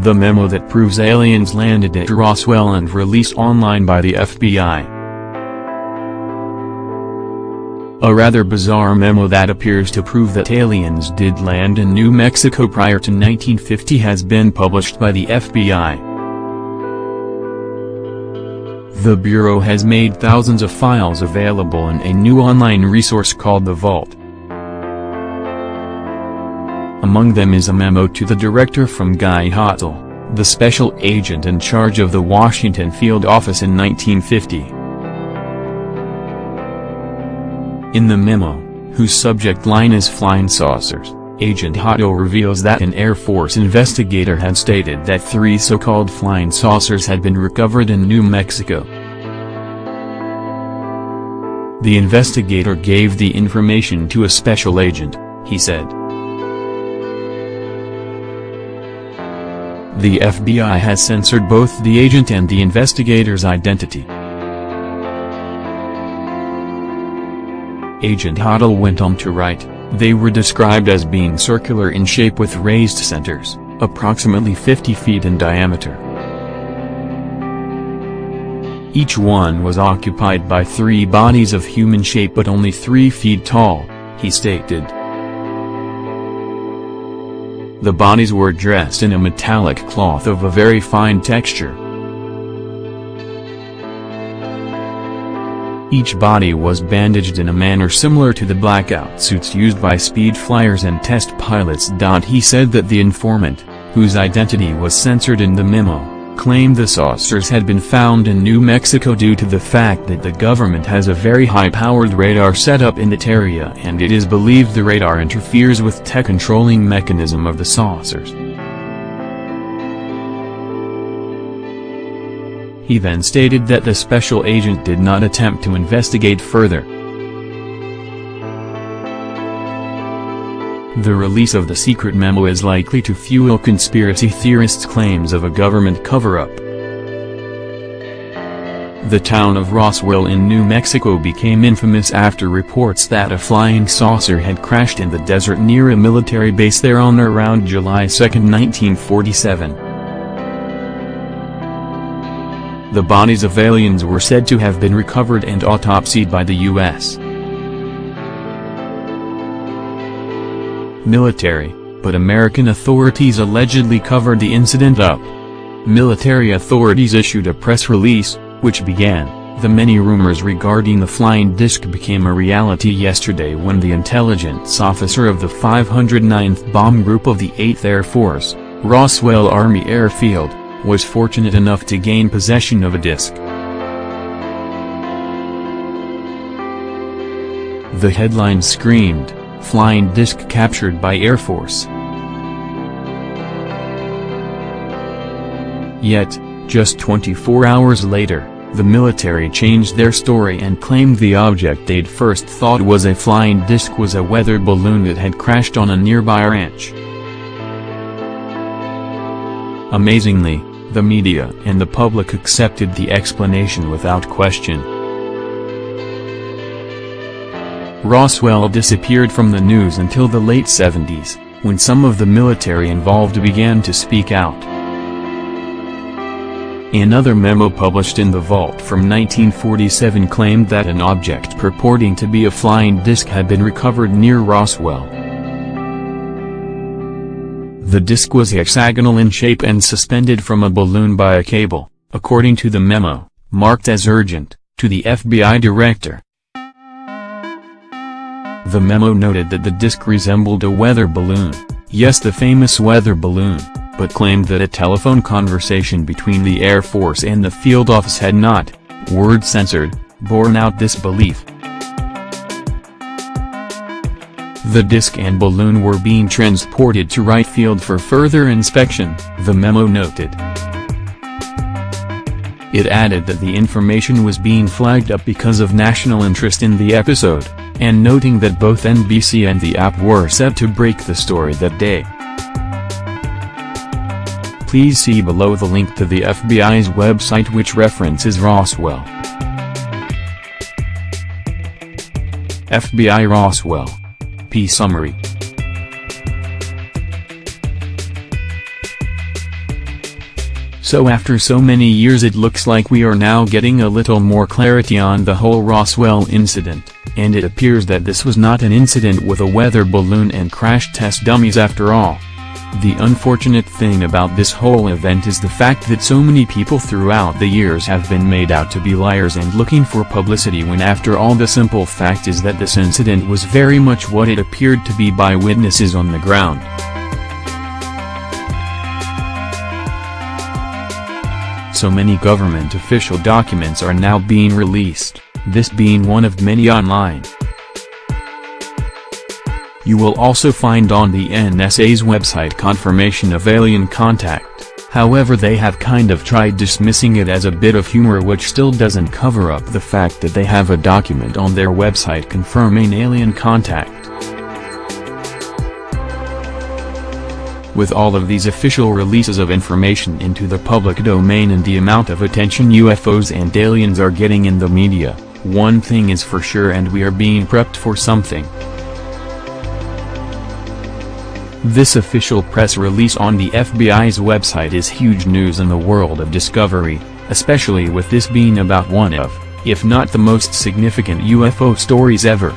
the memo that proves aliens landed at Roswell and released online by the FBI. A rather bizarre memo that appears to prove that aliens did land in New Mexico prior to 1950 has been published by the FBI. The Bureau has made thousands of files available in a new online resource called The Vault. Among them is a memo to the director from Guy Hottel, the special agent in charge of the Washington field office in 1950. In the memo, whose subject line is flying saucers, Agent Hottel reveals that an Air Force investigator had stated that 3 so-called flying saucers had been recovered in New Mexico. The investigator gave the information to a special agent, he said. The FBI has censored both the agent and the investigator's identity. Agent Hottel went on to write, "They were described as being circular in shape with raised centers, approximately 50 feet in diameter. Each one was occupied by 3 bodies of human shape but only 3 feet tall," he stated. The bodies were dressed in a metallic cloth of a very fine texture. Each body was bandaged in a manner similar to the blackout suits used by speed flyers and test pilots. He said that the informant, whose identity was censored in the memo, claimed the saucers had been found in New Mexico due to the fact that the government has a very high-powered radar set up in that area and it is believed the radar interferes with the controlling mechanism of the saucers. He then stated that the special agent did not attempt to investigate further. The release of the secret memo is likely to fuel conspiracy theorists' claims of a government cover-up. The town of Roswell in New Mexico became infamous after reports that a flying saucer had crashed in the desert near a military base there on or around July 2, 1947. The bodies of aliens were said to have been recovered and autopsied by the U.S. military, but American authorities allegedly covered the incident up. Military authorities issued a press release, which began, "The many rumors regarding the flying disc became a reality yesterday when the intelligence officer of the 509th Bomb Group of the 8th Air Force, Roswell Army Airfield, was fortunate enough to gain possession of a disc." The headline screamed, "Flying disc captured by Air Force." Yet, just 24 hours later, the military changed their story and claimed the object they'd first thought was a flying disc was a weather balloon that had crashed on a nearby ranch. Amazingly, the media and the public accepted the explanation without question. Roswell disappeared from the news until the late 70s, when some of the military involved began to speak out. Another memo published in the Vault from 1947 claimed that an object purporting to be a flying disc had been recovered near Roswell. The disc was hexagonal in shape and suspended from a balloon by a cable, according to the memo, marked as urgent, to the FBI director. The memo noted that the disc resembled a weather balloon, yes, the famous weather balloon, but claimed that a telephone conversation between the Air Force and the field office had not, word censored, borne out this belief. The disc and balloon were being transported to Wright Field for further inspection, the memo noted. It added that the information was being flagged up because of national interest in the episode, and noting that both NBC and the app were set to break the story that day. Please see below the link to the FBI's website which references Roswell. FBI Roswell. P. Summary. So after so many years it looks like we are now getting a little more clarity on the whole Roswell incident, and it appears that this was not an incident with a weather balloon and crash test dummies after all. The unfortunate thing about this whole event is the fact that so many people throughout the years have been made out to be liars and looking for publicity, when after all the simple fact is that this incident was very much what it appeared to be by witnesses on the ground. So many government official documents are now being released, this being one of many online. You will also find on the NSA's website confirmation of alien contact, however they have kind of tried dismissing it as a bit of humor, which still doesn't cover up the fact that they have a document on their website confirming alien contact. With all of these official releases of information into the public domain and the amount of attention UFOs and aliens are getting in the media, one thing is for sure, and we are being prepped for something. This official press release on the FBI's website is huge news in the world of discovery, especially with this being about one of, if not the most significant UFO stories ever.